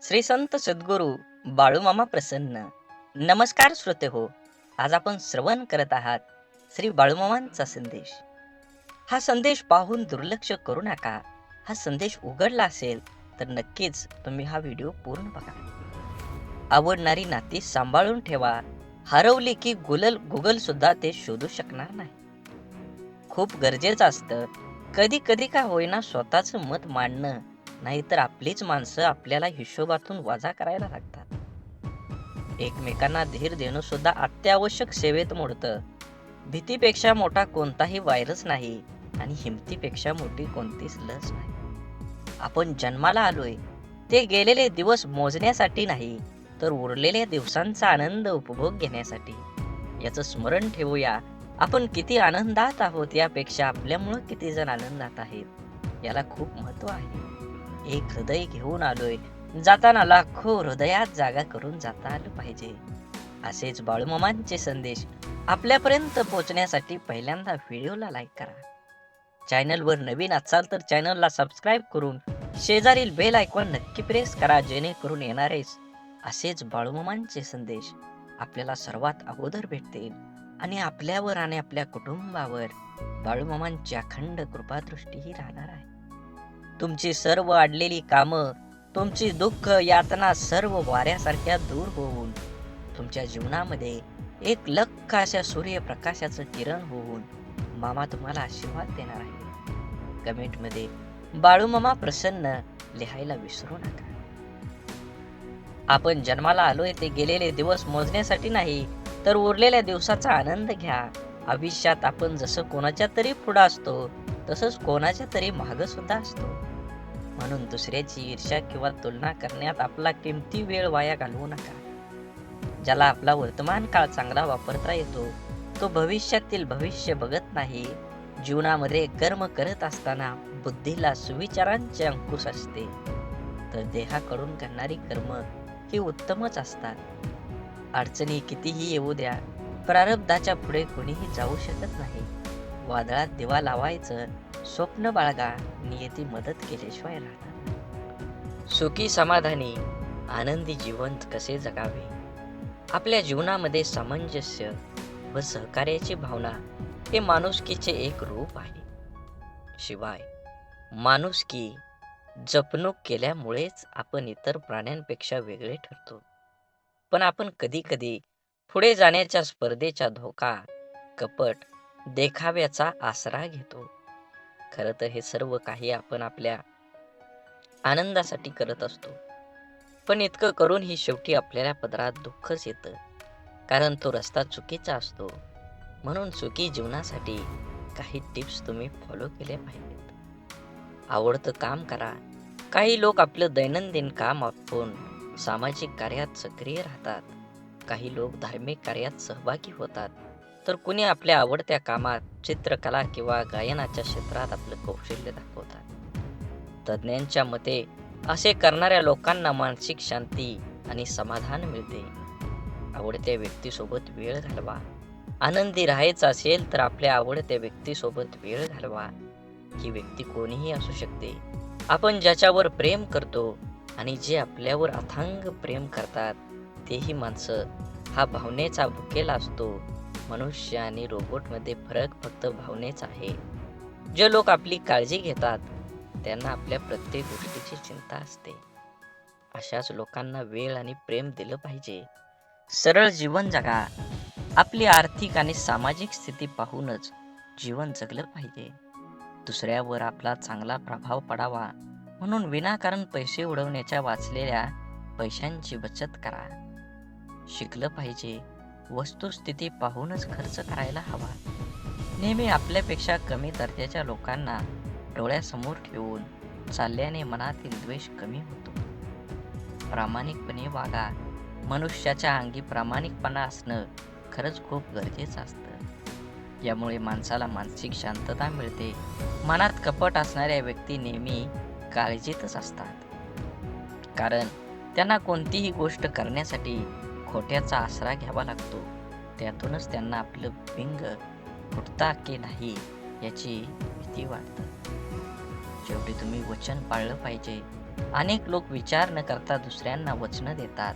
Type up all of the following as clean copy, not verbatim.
श्री संत सद्गुरू बाळूमामा प्रसन्न. नमस्कार श्रोते हो. आज आपण श्रवण करत आहात श्री बाळूमामांचा संदेश. हा संदेश पाहून दुर्लक्ष करू नका. हा संदेश उघडला असेल तर नक्कीच तुम्ही हा व्हिडिओ पूर्ण बघा. आवडणारी नाती सांभाळून ठेवा. हरवली की गुगल सुद्धा ते शोधू शकणार नाही. खूप गरजेचं असतं कधी कधी का होईना स्वतःचं मत मांडणं, नाहीतर आपलीच माणसं आपल्याला हिशोबातून वजा करायला लागतात. एकमेकांना धीर देणं सुद्धा अत्यावश्यक सेवेत मोडतं. भीतीपेक्षा मोठा कोणताही व्हायरस नाही आणि हिमतीपेक्षा मोठी कोणतीच लस नाही. आपण जन्माला आलोय ते गेलेले दिवस मोजण्यासाठी नाही, तर उरलेल्या दिवसांचा आनंद उपभोग घेण्यासाठी. याचं स्मरण ठेवूया. आपण किती आनंदात आहोत यापेक्षा आपल्यामुळं किती जण आनंदात आहेत याला खूप महत्व आहे. एक हृदय घेऊन आलोय, जाताना लाखो हृदयात जागा करून जाता आलं पाहिजे. असेच बाळूमामांचे संदेश आपल्यापर्यंत पोहोचण्यासाठी पहिल्यांदा व्हिडिओला लाईक करा. चॅनलवर नवीन असाल तर चॅनलला सबस्क्राईब करून शेजारील बेल आयकॉन नक्की प्रेस करा, जेणेकरून येणारे असेच बाळूमामांचे संदेश आपल्याला सर्वात अगोदर भेटतील आणि आपल्यावर आणि आपल्या कुटुंबावर बाळूमामांची अखंड कृपादृष्टीही राहणार आहे. तुमची सर्व अडलेली कामं, तुमची दुःख यातना सर्व वाऱ्यासारख्या दूर होऊन तुमच्या जीवनामध्ये एक लख अशा सूर्यप्रकाशाचं किरण होऊन मामा तुम्हाला आशीर्वाद देणार आहे. कमेंटमध्ये बाळूमामा प्रसन्न लिहायला विसरू नका. आपण जन्माला आलोय ते गेलेले दिवस मोजण्यासाठी नाही, तर उरलेल्या दिवसाचा आनंद घ्या. आयुष्यात आपण जसं कोणाच्या तरी पुढं असतो, तसंच कोणाच्या तरी मागं सुद्धा असतो. म्हणून दुसऱ्याची ईर्ष्या किंवा तुलना करण्यात आपला किमती वेळ वाया घालवू नका. ज्याला आपला वर्तमान काळ चांगला वापरता येतो, तो भविष्यातील भविष्य बघत नाही. जीवनामध्ये कर्म करत असताना बुद्धीला सुविचारांचे अंकुश असते, तर देहाकडून करणारी कर्म ही उत्तमच असतात. अडचणी कितीही येऊ द्या, प्रारब्धाच्या पुढे कोणीही जाऊ शकत नाही. वादळात दिवा लावायचं स्वप्न बाळगा, नियती मदत केल्याशिवाय राहणार नाही. सुखी समाधानी आनंदी जीवन कसे जगावे? आपल्या जीवनामध्ये सामंजस्य व सहकार्याची भावना हे माणुसकीचे एक रूप आहे. शिवाय माणुसकी जपणूक केल्यामुळेच आपण इतर प्राण्यांपेक्षा वेगळे ठरतो. पण आपण कधी कधी पुढे जाण्याच्या स्पर्धेचा धोका, कपट, देखाव्याचा आसरा घेतो. खरं तर हे सर्व काही आपण आपल्या आनंदासाठी करत असतो. पण इतकं करूनही शेवटी आपल्याला पदरात दुःखच येतं, कारण तो रस्ता चुकीचा असतो. म्हणून सुखी जीवनासाठी काही टिप्स तुम्ही फॉलो केल्या पाहिजेत. आवडतं काम करा. काही लोक आपलं दैनंदिन काम आपण सामाजिक कार्यात सक्रिय राहतात. काही लोक धार्मिक कार्यात सहभागी होतात, तर कुणी आपल्या आवडत्या कामात, चित्रकला किंवा गायनाच्या क्षेत्रात आपलं कौशल्य दाखवतात. तज्ज्ञांच्या मते असे करणाऱ्या लोकांना मानसिक शांती आणि समाधान मिळते. आवडत्या व्यक्तीसोबत वेळ घालवा. आनंदी राहायचं असेल तर आपल्या आवडत्या व्यक्तीसोबत वेळ घालवा. ही व्यक्ती कोणीही असू शकते. आपण ज्याच्यावर प्रेम करतो आणि जे आपल्यावर अथांग प्रेम करतात तेही माणसं, हा भावनेचा भुकेला असतो. मनुष्य आणि रोबोटमध्ये फरक फक्त भावनेचा आहे. जे लोक आपली काळजी घेतात त्यांना आपल्या प्रत्येक गोष्टीची चिंता असते. अशाच लोकांना वेळ आणि प्रेम दिलं पाहिजे. सरळ जीवन जगा. आपली आर्थिक आणि सामाजिक स्थिती पाहूनच जीवन जगलं पाहिजे. दुसऱ्यावर आपला चांगला प्रभाव पडावा म्हणून विनाकारण पैसे उडवण्याच्या वाचलेल्या पैशांची बचत करा. शिकलं पाहिजे. वस्तुस्थिती पाहूनच खर्च करायला हवा. नेहमी आपल्यापेक्षा कमी दर्जाच्या लोकांना डोळ्यासमोर ठेवून चालल्याने मनातील द्वेष कमी होतो. प्रामाणिकपणे वागा. मनुष्याच्या अंगी प्रामाणिकपणा असणं खरंच खूप गरजेचं असतं. यामुळे माणसाला मानसिक शांतता मिळते. मनात कपट असणाऱ्या व्यक्ती नेहमी काळजीतच असतात, कारण त्यांना कोणतीही गोष्ट करण्यासाठी खोट्याचा आसरा घ्यावा लागतो. त्यातूनच त्यांना आपलं बिंग फुटता की नाही याची भीती वाटते. शेवटी तुम्ही वचन पाळलं पाहिजे. अनेक लोक विचार न करता दुसऱ्यांना वचनं देतात,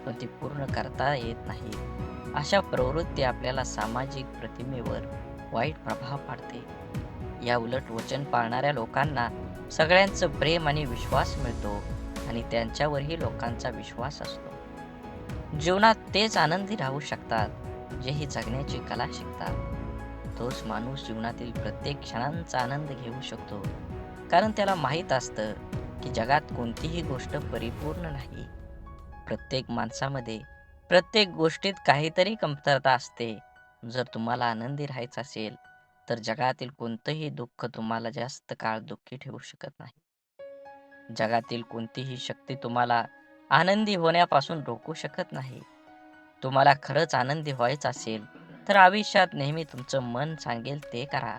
पण ती पूर्ण करता येत नाहीत. अशा प्रवृत्ती आपल्याला सामाजिक प्रतिमेवर वाईट प्रभाव पाडते. या उलट वचन पाळणाऱ्या लोकांना सगळ्यांचं प्रेम आणि विश्वास मिळतो आणि त्यांच्यावरही लोकांचा विश्वास असतो. जीवनात तेच आनंदी राहू शकतात जे ही जगण्याची कला शिकतात. तोच माणूस जीवनातील प्रत्येक क्षणांचा आनंद घेऊ शकतो, कारण त्याला माहीत असतं की जगात कोणतीही गोष्ट परिपूर्ण नाही. प्रत्येक माणसामध्ये प्रत्येक गोष्टीत काहीतरी कमतरता असते. जर तुम्हाला आनंदी राहायचं असेल तर जगातील कोणतंही दुःख तुम्हाला जास्त काळ दुःखी ठेवू शकत नाही. जगातील कोणतीही शक्ती तुम्हाला आनंदी होण्यापासून रोखू शकत नाही. तुम्हाला खरंच आनंदी व्हायचं असेल तर आयुष्यात नेहमी तुमचं मन सांगेल ते करा.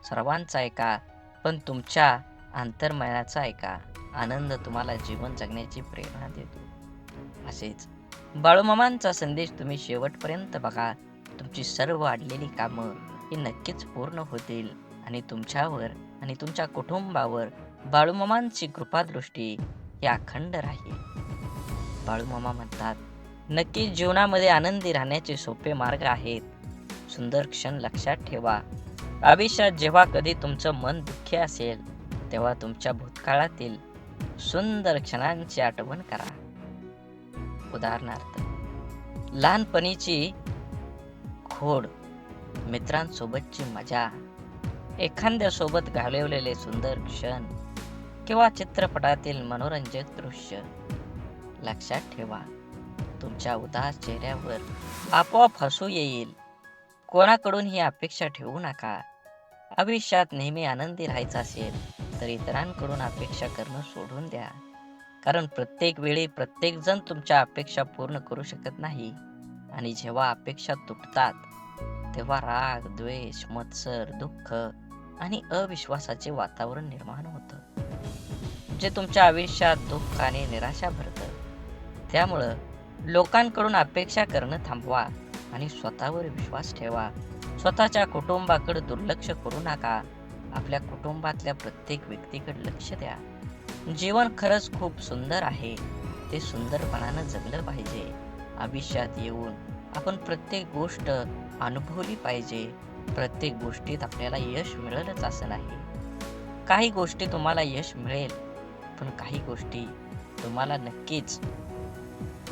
सर्वांचं ऐका, पण तुमच्या अंतर्मनाचा ऐका. आनंद तुम्हाला जीवन जगण्याची प्रेरणा देतो. असेच बाळूमामांचा संदेश तुम्ही शेवटपर्यंत बघा. तुमची सर्व अडलेली कामं ही नक्कीच पूर्ण होतील आणि तुमच्यावर आणि तुमच्या कुटुंबावर बाळूमामांची कृपादृष्टी ही अखंड राहील. बाळूमामा म्हणतात, नक्कीच जीवनामध्ये आनंदी राहण्याचे सोपे मार्ग आहेत. सुंदर क्षण लक्षात ठेवा. आयुष्यात जेव्हा कधी तुमचं मन दुःखी असेल तेव्हा तुमच्या भूतकाळातील सुंदर क्षणांची आठवण करा. उदाहरणार्थ, लहानपणीची खोड, मित्रांसोबतची मजा, एखाद्यासोबत घालवलेले सुंदर क्षण किंवा चित्रपटातील मनोरंजक दृश्य. लक्षात ठेवा, तुमच्या उदास चेहऱ्यावर आपोआप हसू येईल. कोणाकडून ही अपेक्षा ठेवू नका. आयुष्यात नेहमी आनंदी राहायचं असेल तर इतरांकडून अपेक्षा करणं सोडून द्या, कारण प्रत्येक वेळी प्रत्येक जण तुमच्या अपेक्षा पूर्ण करू शकत नाही. आणि जेव्हा अपेक्षा तुटतात तेव्हा राग, द्वेष, मत्सर, दुःख आणि अविश्वासाचे वातावरण निर्माण होतं, जे तुमच्या आयुष्यात दुःख आणि निराशा भरतं. त्यामुळं लोकांकडून अपेक्षा करणं थांबवा आणि स्वतःवर विश्वास ठेवा. स्वतःच्या कुटुंबाकडे दुर्लक्ष करू नका. आपल्या कुटुंबातल्या प्रत्येक व्यक्तीकडे लक्ष द्या. जीवन खरंच खूप सुंदर आहे, ते सुंदरपणानं जगलं पाहिजे. आयुष्यात येऊन आपण प्रत्येक गोष्ट अनुभवली पाहिजे. प्रत्येक गोष्टीत आपल्याला यश मिळेलच असं नाही. काही गोष्टी तुम्हाला यश मिळेल, पण काही गोष्टी तुम्हाला नक्कीच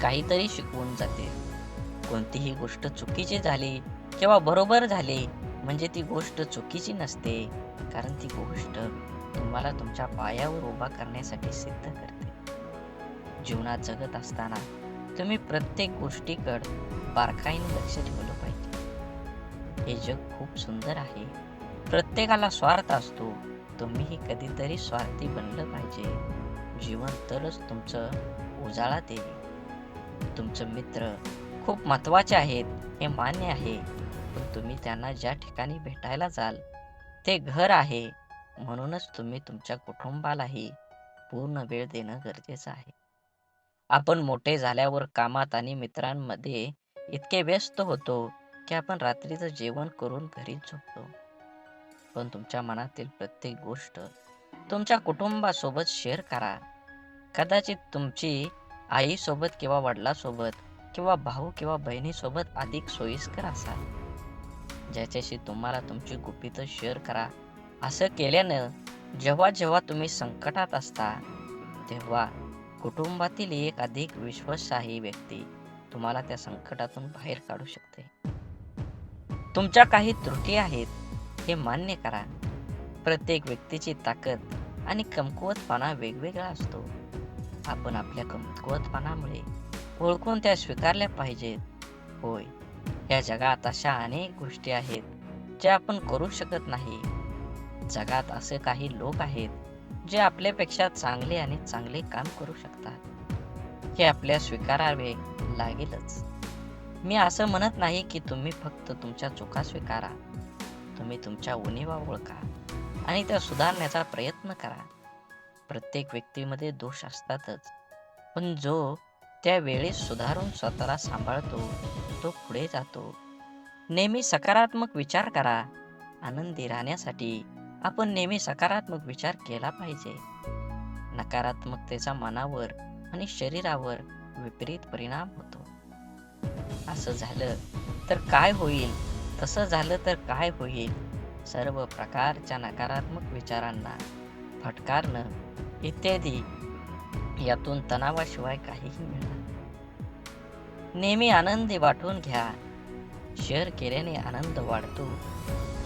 काहीतरी शिकवून जाते. कोणतीही गोष्ट चुकीची झाली किंवा बरोबर झाली म्हणजे ती गोष्ट चुकीची नसते, कारण ती गोष्ट तुम्हाला तुमच्या पायावर उभा करण्यासाठी सिद्ध करते. जीवनात जगत असताना तुम्ही प्रत्येक गोष्टीकडे बारकाईने लक्ष ठेवलं पाहिजे. हे जग खूप सुंदर आहे. प्रत्येकाला स्वार्थ असतो. तुम्हीही कधीतरी स्वार्थी बनलं पाहिजे. जीवन तरच तुमचं उजाळात येईल. तुमचे मित्र खूप महत्त्वाचे आहेत हे मान्य आहे, पण तुम्ही त्यांना ज्या ठिकाणी भेटायला जाल ते घर आहे. म्हणूनच तुम्ही तुमच्या कुटुंबालाही पूर्ण वेळ देणं गरजेचं आहे. आपण मोठे झाल्यावर कामात आणि मित्रांमध्ये इतके व्यस्त होतो की आपण रात्रीचं जेवण करून घरीच झोपतो. पण तुमच्या मनातील प्रत्येक गोष्ट तुमच्या कुटुंबासोबत शेअर करा. कदाचित तुमची आईसोबत किंवा वडिलांसोबत किंवा भाऊ किंवा बहिणीसोबत अधिक सोयीस्कर असाल, ज्याच्याशी तुम्हाला तुमची गुपितं शेअर करा. असं केल्यानं जेव्हा जेव्हा तुम्ही संकटात असता तेव्हा कुटुंबातील एक अधिक विश्वासार्ह व्यक्ती तुम्हाला त्या संकटातून बाहेर काढू शकते. तुमच्या काही त्रुटी आहेत हे मान्य करा. प्रत्येक व्यक्तीची ताकद आणि कमकुवतपणा वेगवेगळा असतो. आपण आपल्या कमकुवतपणामुळे ओळखून त्या स्वीकारल्या पाहिजेत. होय, या जगात अशा अनेक गोष्टी आहेत ज्या आपण करू शकत नाही. जगात असे काही लोक आहेत जे आपल्यापेक्षा चांगले आणि चांगले काम करू शकतात. हे आपल्या स्वीकारावे लागेलच. मी असं म्हणत नाही की तुम्ही फक्त तुमच्या चुका स्वीकारा. तुम्ही तुमच्या उणिवा ओळखा आणि त्या सुधारण्याचा प्रयत्न करा. प्रत्येक व्यक्तीमध्ये दोष असतातच, पण जो त्या वेळेस सुधारून स्वतःला सांभाळतो तो पुढे जातो. नेहमी सकारात्मक विचार करा. आनंदी राहण्यासाठी आपण नेहमी सकारात्मक विचार केला पाहिजे. नकारात्मकतेचा मनावर आणि शरीरावर विपरीत परिणाम होतो. असं झालं तर काय होईल, तसं झालं तर काय होईल, सर्व प्रकारच्या नकारात्मक विचारांना फटकारणं इत्यादी यातून तणावाशिवाय काहीही मिळणार नाही. नेहमी आनंदी वाटून घ्या. शेअर केल्याने आनंद वाढतो,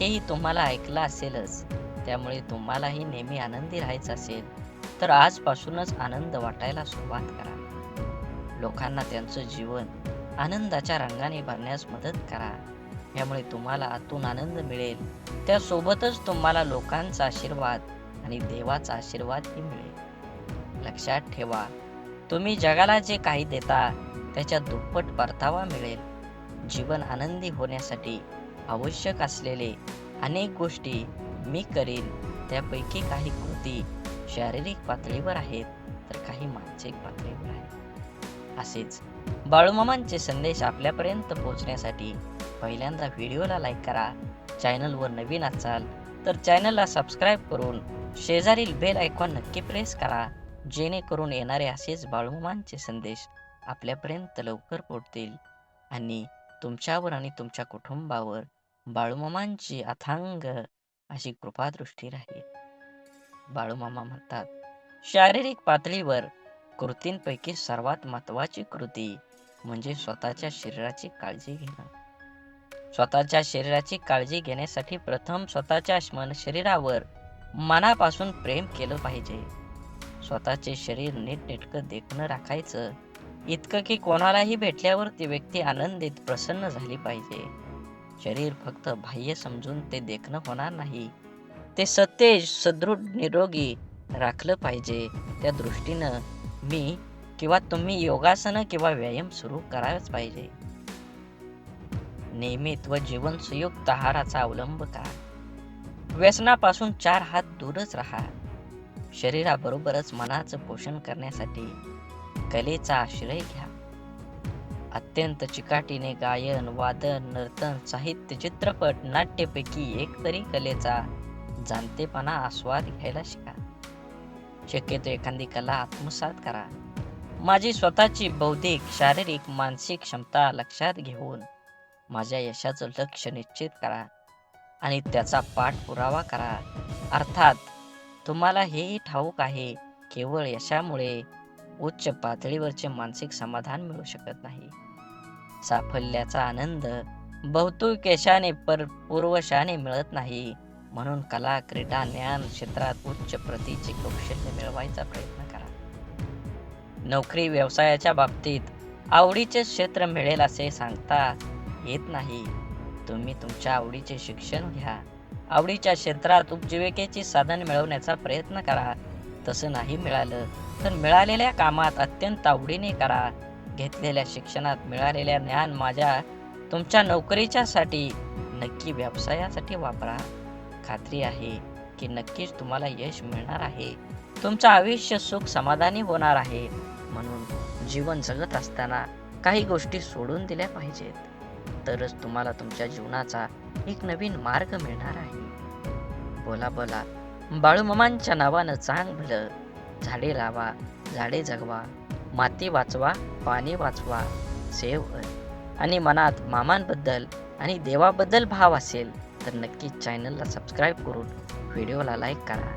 हेही तुम्हाला ऐकलं असेलच. त्यामुळे तुम्हालाही नेहमी आनंदी राहायचं असेल तर आजपासूनच आनंद वाटायला सुरुवात करा. लोकांना त्यांचं जीवन आनंदाच्या रंगाने भरण्यास मदत करा. यामुळे तुम्हाला आतून आनंद मिळेल, त्यासोबतच तुम्हाला लोकांचा आशीर्वाद आणि देवाचा आशीर्वादही मिळेल. लक्षात ठेवा, तुम्ही जगाला जे काही देता त्याच्या दुप्पट परतावा मिळेल. जीवन आनंदी होण्यासाठी आवश्यक असलेले अनेक गोष्टी मी करीन. त्यापैकी काही कृती शारीरिक पातळीवर आहेत तर काही मानसिक पातळीवर आहेत. असेच बाळूमामांचे संदेश आपल्यापर्यंत पोहोचण्यासाठी पहिल्यांदा व्हिडिओला लाईक करा. चॅनलवर नवीन असाल तर चॅनलला सबस्क्राईब करून शेजारील बेल आयकॉन नक्की प्रेस करा, जेणेकरून येणारे असेच बाळूमामांचे संदेश आपल्यापर्यंत लवकर पोहोचतील आणि तुमच्यावर आणि तुमच्या कुटुंबावर बाळूमामांची अथांग अशी कृपादृष्टी राहील. बाळूमामा म्हणतात, शारीरिक पातळीवर कृतींपैकी सर्वात महत्त्वाची कृती म्हणजे स्वतःच्या शरीराची काळजी घेणं. स्वतःच्या शरीराची काळजी घेण्यासाठी प्रथम स्वतःच्या शरीरावर मनापासून प्रेम केलं पाहिजे. स्वतःचे शरीर नीटनेटकं देखणं राखायचं, इतकं की कोणालाही भेटल्यावर ती व्यक्ती आनंदित प्रसन्न झाली पाहिजे. शरीर फक्त बाह्य समजून ते देखणं होणार नाही, ते सतेज सदृढ निरोगी राखलं पाहिजे. त्या दृष्टीनं मी किंवा तुम्ही योगासनं किंवा व्यायाम सुरू करायलाच पाहिजे. नियमित व जीवनसयुक्त आहाराचा अवलंब करा. व्यसनापासून 4 हात दूरच राहा. शरीराबरोबरच मनाचं पोषण करण्यासाठी कलेचा आश्रय घ्या. अत्यंत चिकाटीने गायन, वादन, नर्तन, साहित्य, चित्रपट, नाट्यपैकी एक तरी कलेचा जाणतेपणा आस्वाद घ्यायला शिका. शक्यतो एखादी कला आत्मसात करा. माझी स्वतःची बौद्धिक, शारीरिक, मानसिक क्षमता लक्षात घेऊन माझ्या यशाचं लक्ष्य निश्चित करा आणि त्याचा पाठपुरावा करा. अर्थात तुम्हाला हेही ठाऊक आहे, केवळ यशामुळे उच्च पातळीवरचे मानसिक समाधान मिळू शकत नाही. साफल्याचा आनंद बहुतेक यशाने पूर्वशाने मिळत नाही. म्हणून कला, क्रीडा, ज्ञान क्षेत्रात उच्च प्रतीचे कौशल्य मिळवायचा प्रयत्न करा. नोकरी व्यवसायाच्या बाबतीत आवडीचे क्षेत्र मिळेल असे सांगता येत नाही. तुम्ही तुमच्या आवडीचे शिक्षण घ्या. आवडीच्या क्षेत्रात उपजीविकेची साधन मिळवण्याचा प्रयत्न करा. तसं नाही मिळालं तर मिळालेल्या कामात अत्यंत आवडीने करा. घेतलेल्या शिक्षणात मिळालेल्या ज्ञान तुमच्या नोकरीच्या साठी नक्की व्यवसायासाठी वापरा. खात्री आहे की नक्कीच तुम्हाला यश मिळणार आहे. तुमचं आयुष्य सुख समाधानी होणार आहे. म्हणून जीवन जगत असताना काही गोष्टी सोडून दिल्या पाहिजेत, तरच तुम्हाला तुमच्या जीवनाचा एक नवीन मार्ग मिळणार आहे. बोला बोला बाळूमामांच्या नावानं चांग भलं. झाडे लावा, झाडे जगवा, माती वाचवा, पाणी वाचवा, सेव आणि मनात मामांबद्दल आणि देवाबद्दल भाव असेल तर नक्कीच चॅनलला सबस्क्राईब करून व्हिडिओला लाईक करा.